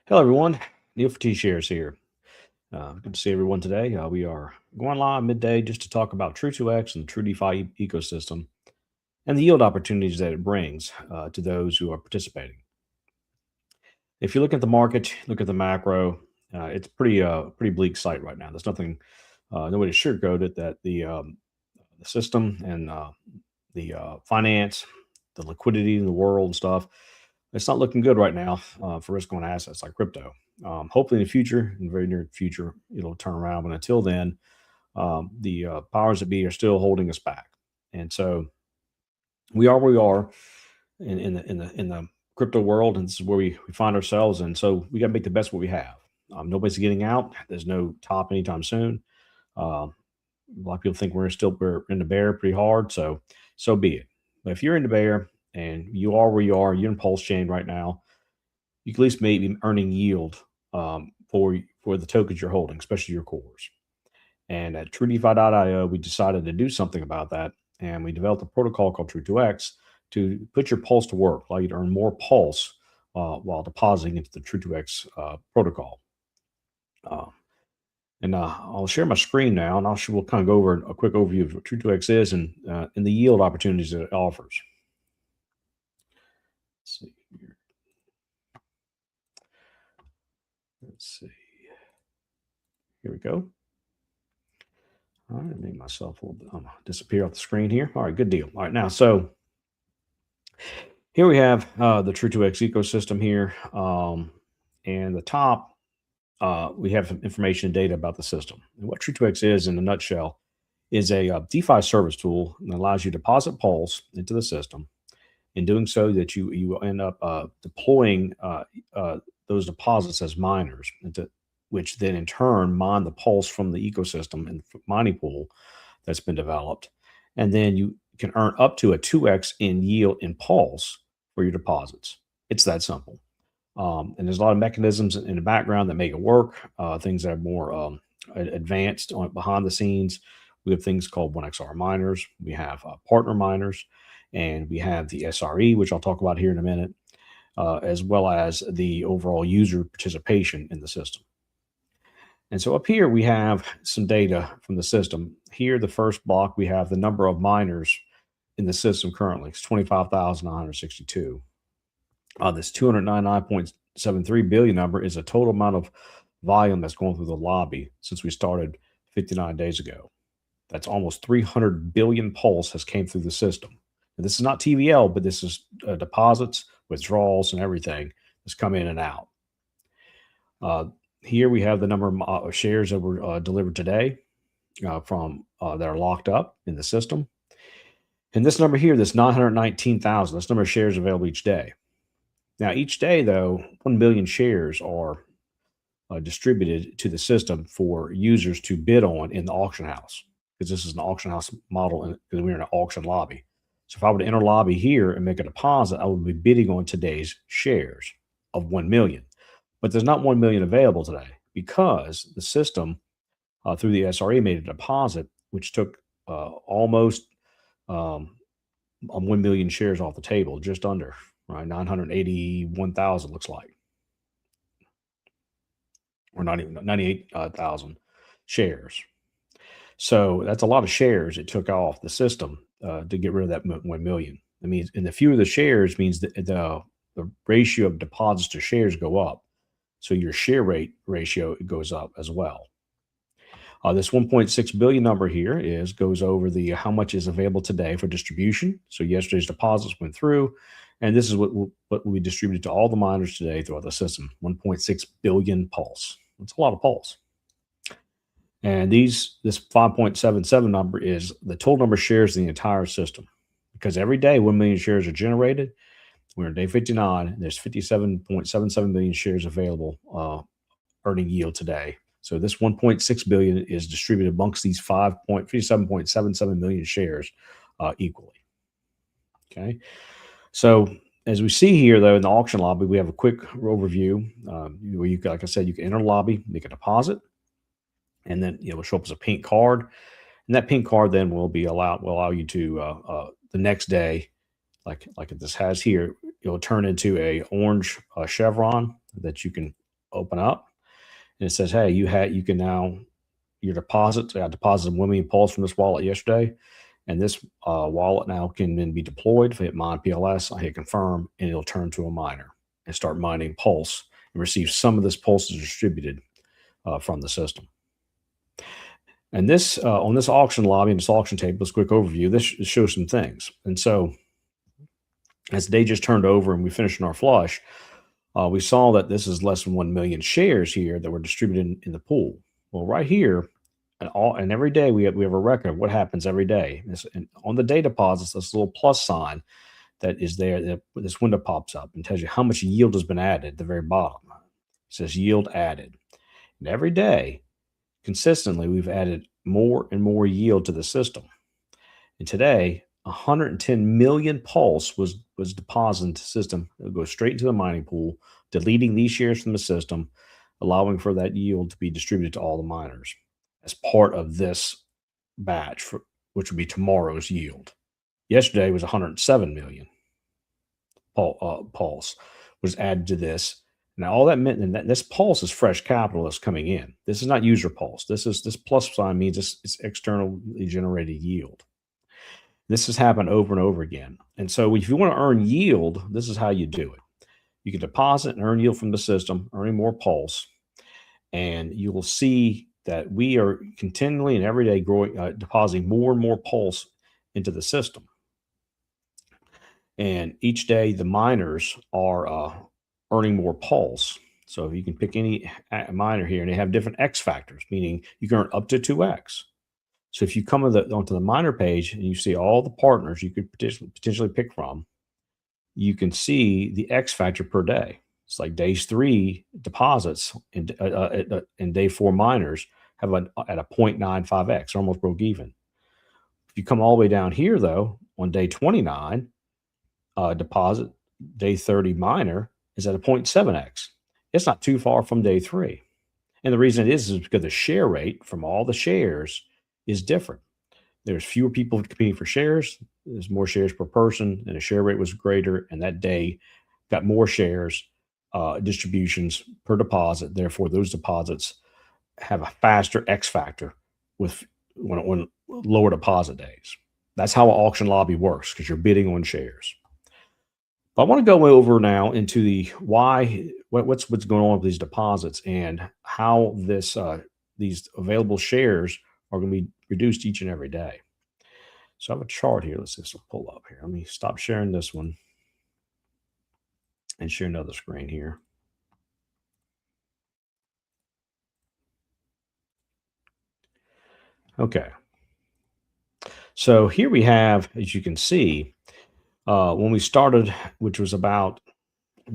Hello, everyone. Neil for T-Shares here. Good to see everyone today. We are going live midday just to talk about True2X and the True DeFi ecosystem and the yield opportunities that it brings to those who are participating. If you look at the market, look at the macro, it's pretty bleak sight right now. There's nothing, nobody sugarcoat it that the system and the finance, the liquidity in the world and stuff, it's not looking good right now for risk on assets like crypto. Hopefully, in the future, in the very near future, it'll turn around. But until then, the powers that be are still holding us back, and so we are where we are in the crypto world, and this is where we find ourselves. And so we got to make the best of what we have. Nobody's getting out. There's no top anytime soon. Uh, a lot of people think we're in the bear pretty hard, so be it. But if you're in the bear and you are where you are, you're in pulse chain right now, you can at least maybe earning yield for the tokens you're holding, especially your cores. And at TrueDeFi.io, we decided to do something about that, and we developed a protocol called True2X to put your pulse to work, allow you to earn more pulse while depositing into the True2X protocol. Uh, and I'll share my screen now, and we'll kind of go over a quick overview of what True2X is and the yield opportunities that it offers. Let's see here. Let's see. Here we go. All right, make myself a little bit, disappear off the screen here. All right, good deal. All right, now, so here we have the True2X ecosystem here. And the top, we have some information and data about the system. And what True2X is, in a nutshell, is a DeFi service tool that allows you to deposit Pulse into the system. In doing so, that you will end up deploying those deposits as miners, which then in turn mine the Pulse from the ecosystem and mining pool that's been developed. And then you can earn up to a 2x in yield in Pulse for your deposits. It's that simple. And there's a lot of mechanisms in the background that make it work, things that are more advanced behind the scenes. We have things called 1XR miners. We have partner miners, and we have the SRE, which I'll talk about here in a minute, as well as the overall user participation in the system. And so up here, we have some data from the system. Here, the first block, we have the number of miners in the system currently. It's 25,962. This 299.73 billion number is a total amount of volume that's going through the lobby since we started 59 days ago. That's almost 300 billion pulse has came through the system. And this is not TVL, but this is deposits, withdrawals, and everything that's come in and out. Here we have the number of shares that were delivered today from that are locked up in the system. And this number here, this 919,000, this number of shares available each day. Now, each day, though, 1 million shares are distributed to the system for users to bid on in the auction house, because this is an auction house model and we're in an auction lobby. So if I were to enter lobby here and make a deposit, I would be bidding on today's shares of 1 million. But there's not 1 million available today because the system through the SRE made a deposit, which took almost 1 million shares off the table, just under, right? 981,000 looks like, or not even 98,000 shares. So that's a lot of shares it took off the system to get rid of that 1 million. I mean, and the fewer the shares means that the ratio of deposits to shares go up. So your share rate ratio goes up as well. This 1.6 billion number here goes over the how much is available today for distribution. So yesterday's deposits went through, and this is what we distributed to all the miners today throughout the system. 1.6 billion pulse. That's a lot of pulse. And this 5.77 number is the total number of shares in the entire system, because every day 1 million shares are generated. We're on day 59. And there's 57.77 million shares available earning yield today. So this 1.6 billion is distributed amongst these 57.77 million shares equally. Okay. So as we see here, though, in the auction lobby, we have a quick overview where you, like I said, you can enter the lobby, make a deposit, and then it will show up as a pink card. And that pink card then will allow you to the next day, like this has here, it'll turn into a orange chevron that you can open up, and it says, "Hey, you can now your deposits. I deposited 1 million pulse from this wallet yesterday, and this wallet now can then be deployed. If I hit mine PLS, I hit confirm, and it'll turn to a miner and start mining pulse and receive some of this pulse is distributed from the system." And this on this auction lobby and this auction table, this quick overview, this shows some things. And so, as the day just turned over and we finished in our flush, we saw that this is less than 1 million shares here that were distributed in the pool. Well, right here, and every day we have a record of what happens every day. And on the day deposits, this little plus sign that is there, this window pops up and tells you how much yield has been added at the very bottom. It says yield added. And every day, consistently, we've added more and more yield to the system. And today, 110 million pulse was deposited into the system. It'll go straight into the mining pool, deleting these shares from the system, allowing for that yield to be distributed to all the miners as part of this batch, which would be tomorrow's yield. Yesterday was 107 million pulse was added to this. Now, all that meant that this pulse is fresh capital that's coming in. This is not user pulse. This plus sign means it's externally generated yield. This has happened over and over again. And so if you want to earn yield, this is how you do it. You can deposit and earn yield from the system, earning more pulse. And you will see that we are continually and every day growing, depositing more and more pulse into the system. And each day the miners are earning more pulse. So if you can pick any miner here, and they have different X factors, meaning you can earn up to 2X. So if you come onto the miner page and you see all the partners you could potentially pick from, you can see the X factor per day. It's like day 3 deposits and day 4 miners have at a 0.95X, almost broke even. If you come all the way down here, though, on day 29, deposit, day 30 miner is at a 0.7X. It's not too far from day 3. And the reason it is because the share rate from all the shares is different. There's fewer people competing for shares. There's more shares per person, and the share rate was greater. And that day got more shares, distributions per deposit. Therefore, those deposits have a faster X factor with when lower deposit days. That's how an auction lobby works, because you're bidding on shares. But I want to go over now into the what's going on with these deposits and how these available shares are going to be reduced each and every day. So I have a chart here. Let's just pull up here. Let me stop sharing this one and share another screen here. Okay. So here we have, as you can see, when we started, which was about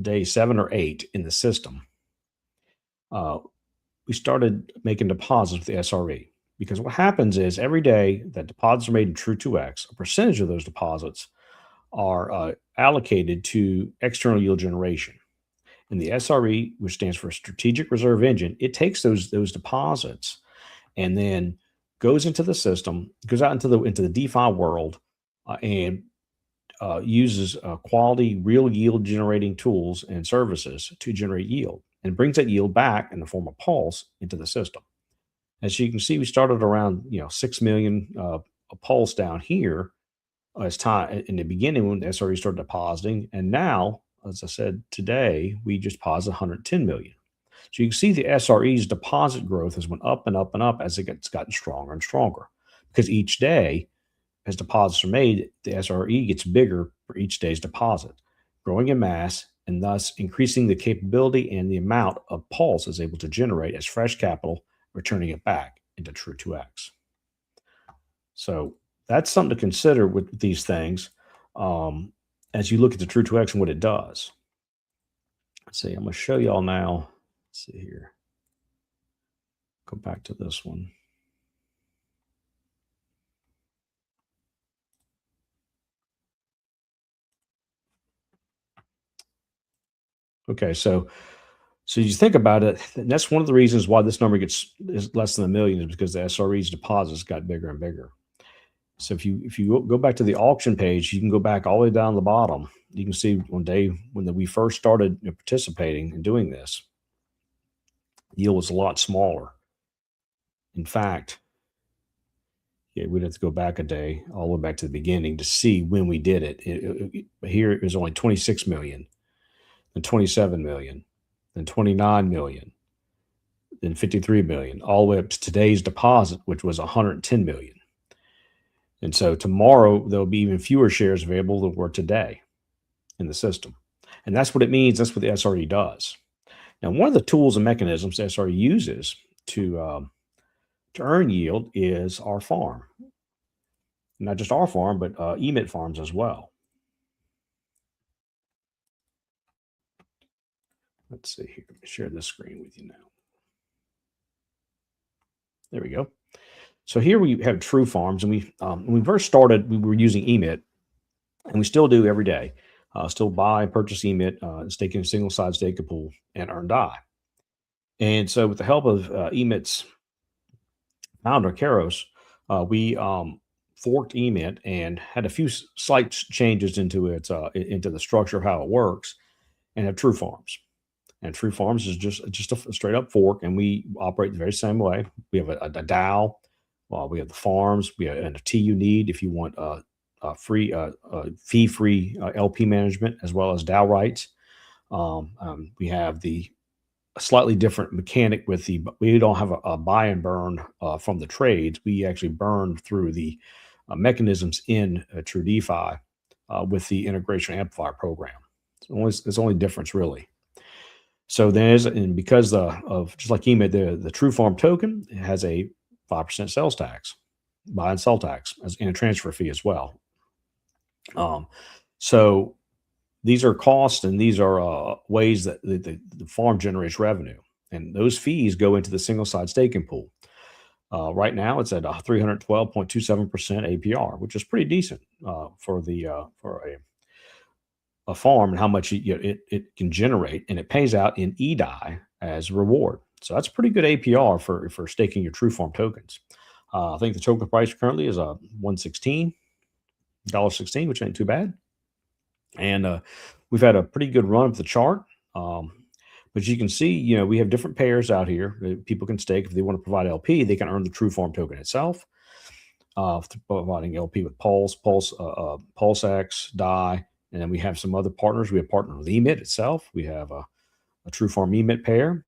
day 7 or 8 in the system, we started making deposits with the SRE. Because what happens is every day that deposits are made in True2X, a percentage of those deposits are allocated to external yield generation. And the SRE, which stands for Strategic Reserve Engine, it takes those deposits and then goes into the system, goes out into the DeFi world, and uses quality real yield generating tools and services to generate yield, and brings that yield back in the form of pulse into the system. As you can see, we started around 6 million pulse down here as time in the beginning when the SRE started depositing, and now, as I said today, we just deposit 110 million. So you can see the SRE's deposit growth has went up and up and up as it's gotten stronger and stronger, because each day, as deposits are made, the SRE gets bigger for each day's deposit, growing in mass and thus increasing the capability and the amount of pulse it's able to generate as fresh capital, returning it back into True2X. So that's something to consider with these things as you look at the True2X and what it does. Let's see, I'm going to show you all now. Let's see here. Go back to this one. Okay, so you think about it, and that's one of the reasons why this number is less than 1 million, is because the SRE's deposits got bigger and bigger. So if you go back to the auction page, you can go back all the way down the bottom. You can see one day when we first started participating and doing this, yield was a lot smaller. In fact, yeah, we'd have to go back a day, all the way back to the beginning to see when we did it. Here it was only 26 million, then 27 million, then 29 million, then 53 million, all the way up to today's deposit, which was 110 million. And so tomorrow there'll be even fewer shares available than were today in the system. And that's what it means. That's what the SRE does. Now, one of the tools and mechanisms the SRE uses to earn yield is our farm. Not just our farm, but EMIT farms as well. Let's see here. Let me share this screen with you now. There we go. So here we have True Farms, and when we first started, we were using EMIT, and we still do every day. Still buy and purchase EMIT, stake in a single side staking pool, and earn DAI. And so, with the help of EMIT's founder, Karos, we forked EMIT and had a few slight changes into into the structure of how it works, and have True Farms. And True Farms is just a straight up fork, and we operate the very same way. We have a DAO. We have the farms. We have and a T you need if you want free fee-free LP management as well as DAO rights. We have the a slightly different mechanic with we don't have a buy and burn from the trades. We actually burn through the mechanisms in True DeFi with the integration amplifier program. It's only difference really. So and because of just like EMIT, the True Farm token has a 5% sales tax, buy and sell tax, and a transfer fee as well. So these are costs, and these are ways that the farm generates revenue, and those fees go into the single side staking pool. Right now, it's at 312.27% APR, which is pretty decent for a farm and how much it can generate, and it pays out in eDAI as reward. So that's pretty good APR for staking your True Farm tokens. I think the token price currently is $1.16, which ain't too bad. And we've had a pretty good run of the chart. But you can see, we have different pairs out here that people can stake. If they want to provide LP, they can earn the True Farm token itself, providing LP with Pulse, PulseX, DAI. And then we have some other partners. We have partnered with EMIT itself. We have a True Farm EMIT pair.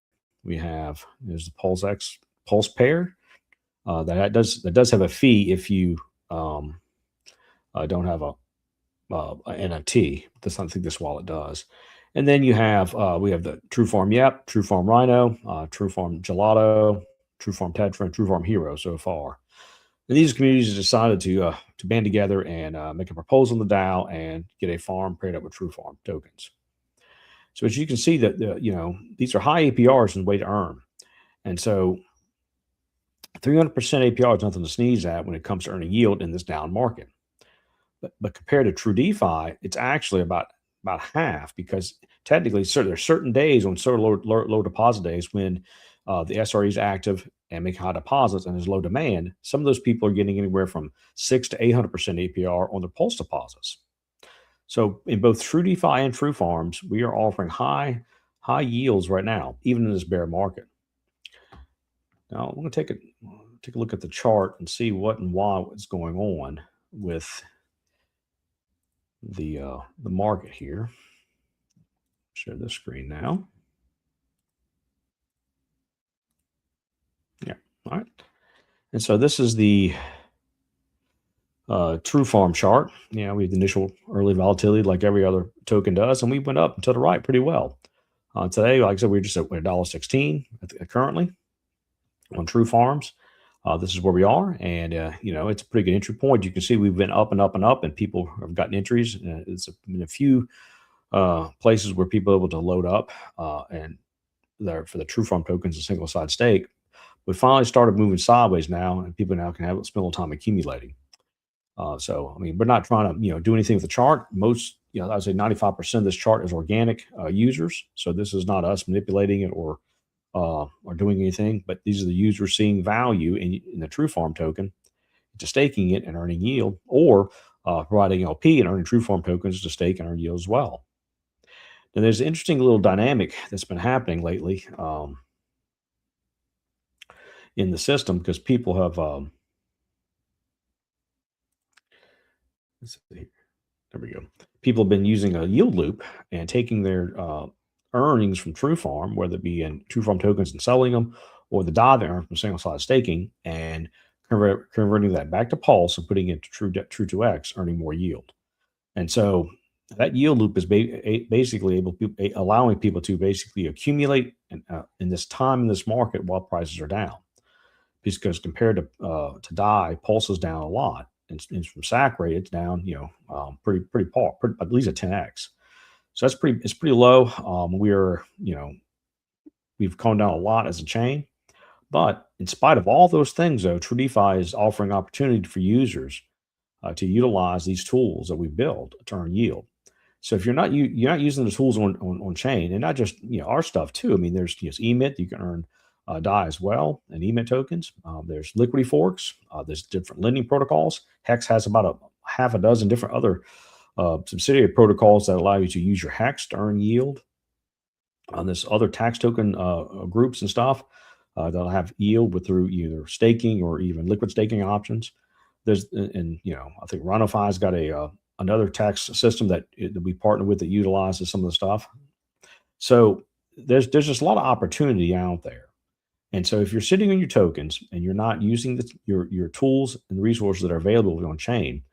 There's the PulseX Pulse pair. That does have a fee if you don't have a NFT. I think this wallet does. And then we have the True Farm Yep, True Farm Rhino, True Farm Gelato, True Farm Tetra, and True Farm Hero so far. And these communities have decided to band together and make a proposal in the DAO and get a farm paired up with True Farm tokens. So as you can see that these are high APRs and way to earn. And so 300% APR is nothing to sneeze at when it comes to earning yield in this down market. But compared to True DeFi, it's actually about half, because technically there's certain days on certain low deposit days when the SRE is active and making high deposits and there's low demand. Some of those people are getting anywhere from 6 to 800% APR on their Pulse deposits. So in both True DeFi and True Farms, we are offering high yields right now, even in this bear market. Now I'm going to take a look at the chart and see what and why is going on with the market here. Share this screen now. Yeah, all right. And so this is the True Farm chart. We have the initial early volatility like every other token does, and we went up and to the right pretty well. Today, like I said, we're just at $1.16 currently on True Farms. This is where we are, and it's a pretty good entry point. You can see we've been up and up and up, and people have gotten entries. It's been a few places where people are able to load up and there for the True Farm tokens and single side stake. We finally started moving sideways now, and people now can spend a little time accumulating. So we're not trying to do anything with the chart. Most I would say 95% of this chart is organic users. So this is not us manipulating it or doing anything, but these are the users seeing value in the True Farm token, to staking it and earning yield, or providing LP and earning True Farm tokens to stake and earn yield as well. Now, there's an interesting little dynamic that's been happening lately. in the system because people have, let's see, there we go. People have been using a yield loop and taking their earnings from True Farm, whether it be in True Farm tokens and selling them, or the DAI they earn from single side staking, and converting that back to Pulse and putting it to True 2X, earning more yield. And so that yield loop is basically allowing people to basically accumulate in this time in this market while prices are down. Because compared to DAI, Pulse is down a lot, and from SAC rate, it's down, pretty at least a 10x. So it's pretty low. We've come down a lot as a chain, but in spite of all those things, though, True DeFi is offering opportunity for users to utilize these tools that we build to earn yield. So if you're not using the tools on chain, and not just our stuff too. I mean, there's emit, you can earn DAI as well, and emit tokens. There's Liquidity forks. There's different lending protocols. Hex has about a half a dozen different other subsidiary protocols that allow you to use your Hex to earn yield. There's other tax token groups and stuff that'll have yield through either staking or even liquid staking options. I think RonoFi's got another tax system that we partner with that utilizes some of the stuff. So there's just a lot of opportunity out there. And so if you're sitting on your tokens and you're not using your tools and the resources that are available on chain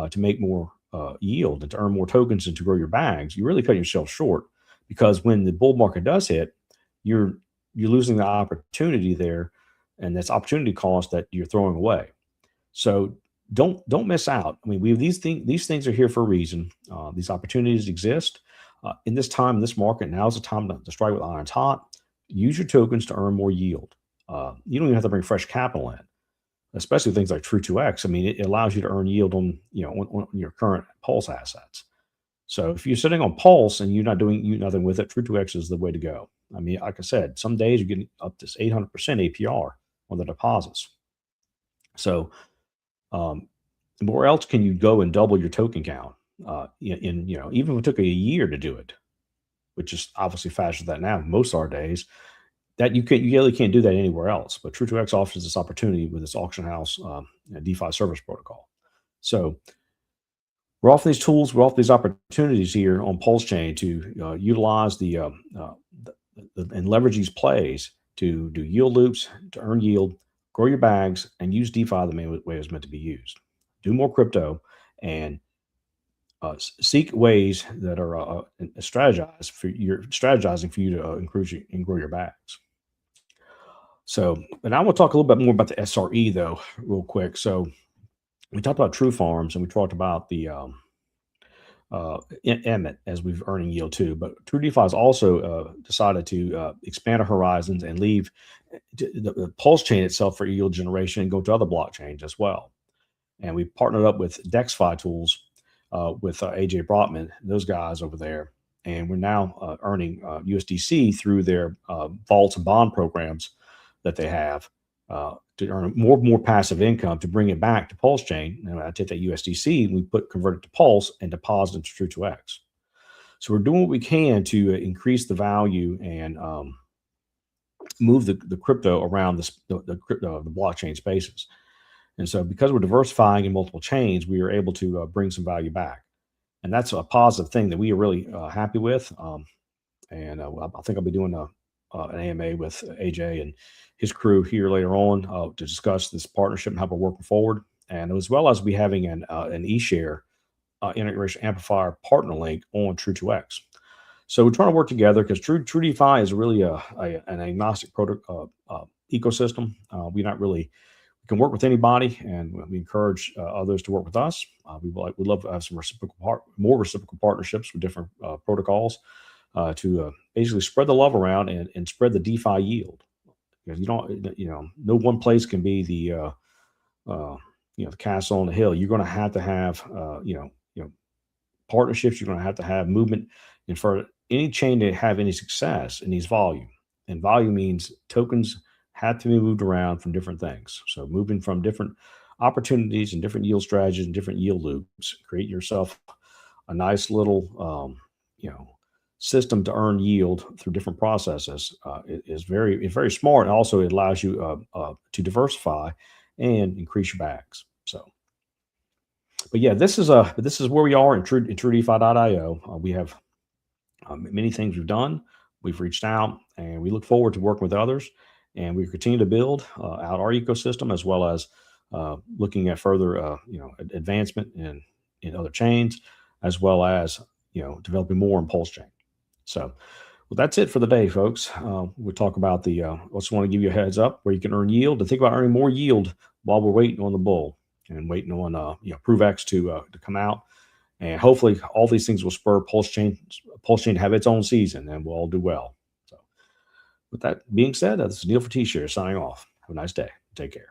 to make more yield and to earn more tokens and to grow your bags, you're really cutting yourself short, because when the bull market does hit, you're losing the opportunity there, and that's opportunity cost that you're throwing away. So don't miss out. I mean, these things are here for a reason. These opportunities exist in this time, in this market. Now is the time to strike with irons hot. Use your tokens to earn more yield. You don't even have to bring fresh capital in, especially things like True 2X. I mean, it allows you to earn yield on your current Pulse assets. So if you're sitting on Pulse and you're not doing nothing with it, True 2X is the way to go. I mean, like I said, some days you're getting up to 800% APR on the deposits. So where else can you go and double your token count? Even if it took a year to do it, which is obviously faster than that now, most of our days, that you really can't do that anywhere else. But True 2X offers this opportunity with its auction house DeFi service protocol. So we're offering these tools, we're offering these opportunities here on Pulse Chain to utilize and leverage these plays to do yield loops, to earn yield, grow your bags, and use DeFi the way it was meant to be used. Do more crypto and seek ways that are strategizing for you to increase and grow your bags. So, and I will talk a little bit more about the SRE though, real quick. So, we talked about True Farms and we talked about the Emmet as we've earning yield too. But True DeFi has also decided to expand our horizons and leave the Pulse chain itself for yield generation and go to other blockchains as well. And we partnered up with DexFi Tools with AJ Brotman, those guys over there. And we're now earning USDC through their vaults and bond programs that they have to earn more passive income to bring it back to Pulse Chain. And I take that USDC, we convert it to Pulse and deposit it to True 2X. So we're doing what we can to increase the value and move the crypto around the blockchain spaces. And so because we're diversifying in multiple chains, we are able to bring some value back. And that's a positive thing that we are really happy with. I think I'll be doing an AMA with AJ and his crew here later on to discuss this partnership and how we're working forward. And as well as we having an eShare integration amplifier partner link on True 2X. So we're trying to work together because True DeFi is really an agnostic ecosystem. We can work with anybody, and we encourage others to work with us. We'd love to have some more reciprocal partnerships with different protocols to basically spread the love around and spread the DeFi yield. Because no one place can be the castle on the hill. You're going to have partnerships. You're going to have movement, and for any chain to have any success, it needs volume, and volume means tokens have to be moved around from different things. So moving from different opportunities and different yield strategies and different yield loops, create yourself a nice little system to earn yield through different processes is very smart. And also, it allows you to diversify and increase your bags. So, but yeah, this is where we are in TrueDeFi.io. We have many things we've done. We've reached out, and we look forward to working with others. And we continue to build out our ecosystem, as well as looking at further, advancement in other chains, as well as developing more in Pulse Chain. So, well, that's it for the day, folks. We'll talk about the. Just want to give you a heads up where you can earn yield, and think about earning more yield while we're waiting on the bull and waiting on ProveX to come out. And hopefully, all these things will spur Pulse Chain to have its own season, and we'll all do well. So, with that being said, this is Neil for T-Share signing off. Have a nice day. Take care.